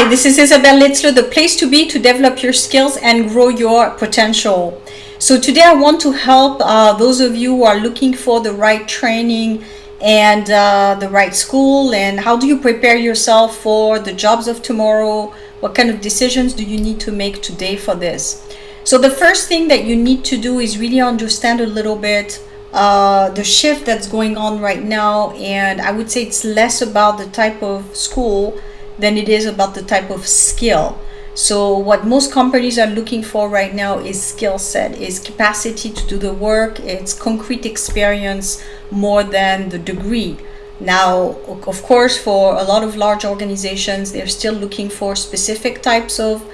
Hi, this is Isabelle Litzler, the place to be to develop your skills and grow your potential. So today I want to help those of you who are looking for the right training and the right school, and how do you prepare yourself for the jobs of tomorrow? What kind of decisions do you need to make today for this? So the first thing that you need to do is really understand a little bit the shift that's going on right now, and I would say it's less about the type of school than it is about the type of skill. So what most companies are looking for right now is skill set, is capacity to do the work, it's concrete experience more than the degree. Now, of course, for a lot of large organizations, they're still looking for specific types of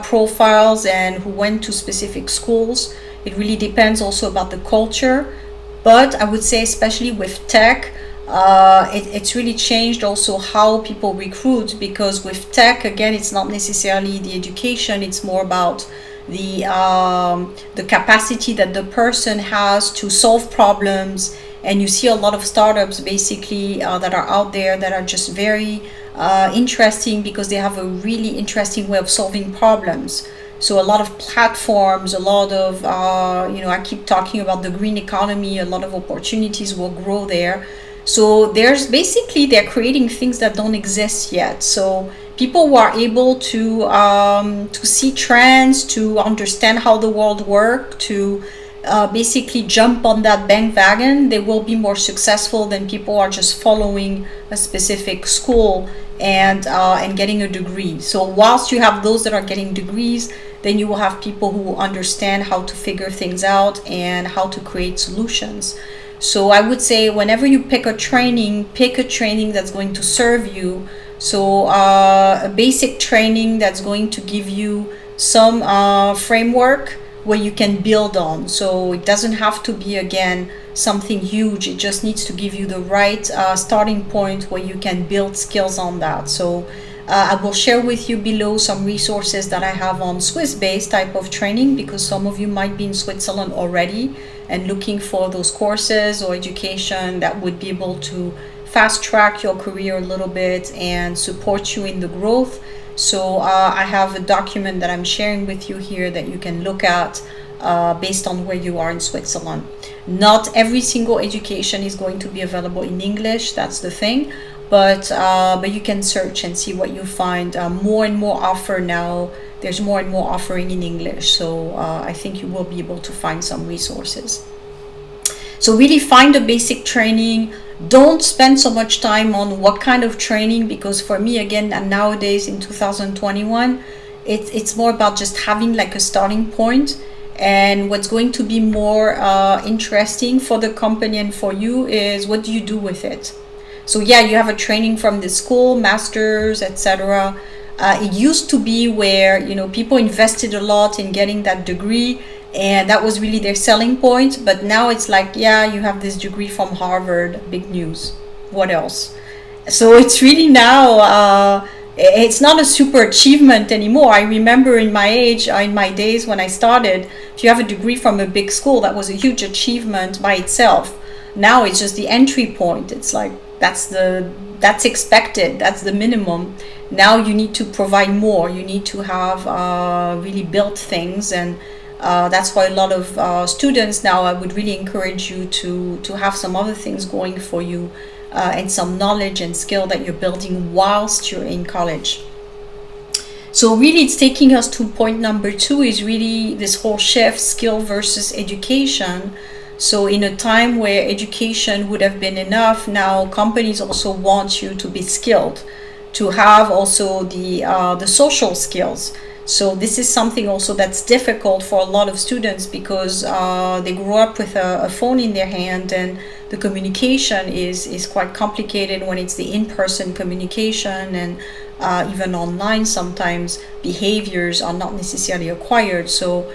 profiles and who went to specific schools. It really depends also about the culture. But I would say, especially with tech, it's really changed also how people recruit, because with tech, again, it's not necessarily the education, it's more about the capacity that the person has to solve problems. And you see a lot of startups basically that are out there that are just very interesting because they have a really interesting way of solving problems. So a lot of platforms, a lot of, I keep talking about the green economy, a lot of opportunities will grow there. So they're creating things that don't exist yet. So people who are able to see trends, to understand how the world works, to basically jump on that bandwagon, they will be more successful than people who are just following a specific school and getting a degree. So whilst you have those that are getting degrees, then you will have people who understand how to figure things out and how to create solutions. So I would say whenever you pick a training that's going to serve you. So a basic training that's going to give you some framework where you can build on. So it doesn't have to be, again, something huge. It just needs to give you the right starting point where you can build skills on that. So I will share with you below some resources that I have on Swiss-based type of training, because some of you might be in Switzerland already and looking for those courses or education that would be able to fast track your career a little bit and support you in the growth. So I have a document that I'm sharing with you here that you can look at based on where you are in Switzerland. Not every single education is going to be available in English, that's the thing, but you can search and see what you find. More and more offer now, there's more and more offering in English, so I think you will be able to find some resources. So really find a basic training. Don't spend so much time on what kind of training, because for me, again, and nowadays in 2021, it's more about just having like a starting point. And what's going to be more interesting for the company and for you is, what do you do with it? So yeah, you have a training from the school, masters, etc. It used to be where, people invested a lot in getting that degree, and that was really their selling point. But now it's like, yeah, you have this degree from Harvard, big news. What else? So it's really now, it's not a super achievement anymore. I remember in my days when I started, if you have a degree from a big school, that was a huge achievement by itself. Now it's just the entry point. It's like, that's expected, that's the minimum. Now you need to provide more. You need to have really built things, and that's why a lot of students now, I would really encourage you to have some other things going for you, and some knowledge and skill that you're building whilst you're in college. So really, it's taking us to point number 2, is really this whole shift, skill versus education. So in a time where education would have been enough, now companies also want you to be skilled, to have also the social skills. So this is something also that's difficult for a lot of students, because they grow up with a phone in their hand, and the communication is quite complicated when it's the in-person communication, and even online sometimes behaviors are not necessarily acquired. So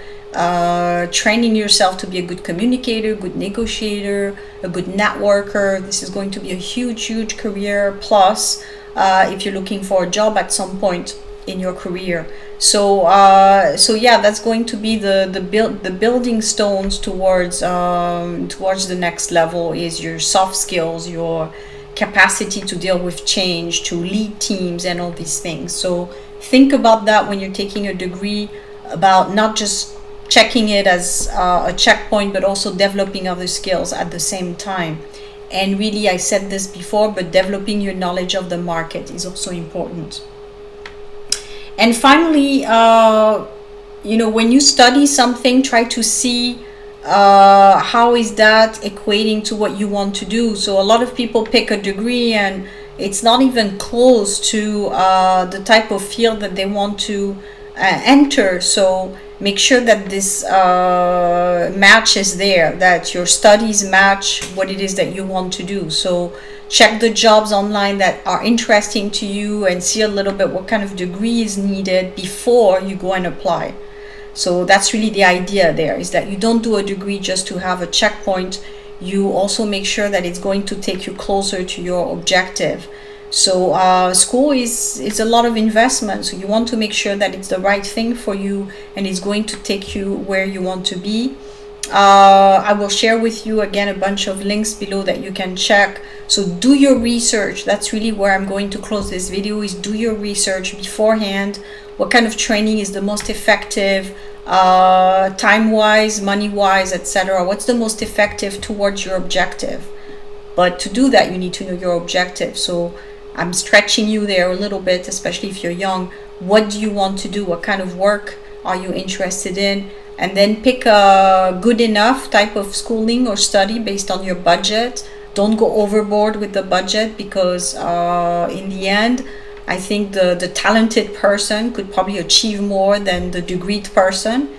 training yourself to be a good communicator, good negotiator, a good networker, this is going to be a huge career plus if you're looking for a job at some point in your career. So yeah, that's going to be the building stones towards the next level, is your soft skills, your capacity to deal with change, to lead teams and all these things. So think about that when you're taking a degree, about not just checking it as a checkpoint, but also developing other skills at the same time. And really, I said this before, but developing your knowledge of the market is also important. And finally, when you study something, try to see how is that equating to what you want to do. So a lot of people pick a degree and it's not even close to the type of field that they want to enter. So make sure that this match is there, that your studies match what it is that you want to do. So check the jobs online that are interesting to you and see a little bit what kind of degree is needed before you go and apply. So that's really the idea there, is that you don't do a degree just to have a checkpoint. You also make sure that it's going to take you closer to your objective. So school is a lot of investment, so you want to make sure that it's the right thing for you and it's going to take you where you want to be. I will share with you again a bunch of links below that you can check. So do your research. That's really where I'm going to close this video, is do your research beforehand. What kind of training is the most effective, time-wise, money-wise, etc. What's the most effective towards your objective? But to do that, you need to know your objective. So I'm stretching you there a little bit, especially if you're young. What do you want to do? What kind of work are you interested in? And then pick a good enough type of schooling or study based on your budget. Don't go overboard with the budget, because in the end, I think the talented person could probably achieve more than the degreed person.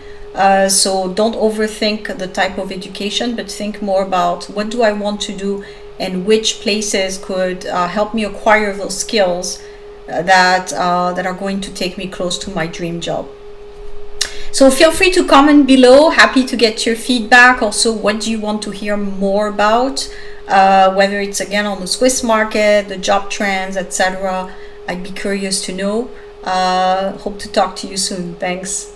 So don't overthink the type of education, but think more about what do I want to do and which places could help me acquire those skills that are going to take me close to my dream job. So feel free to comment below. Happy to get your feedback. Also, what do you want to hear more about? Whether it's again on the Swiss market, the job trends, etc. I'd be curious to know. Hope to talk to you soon. Thanks.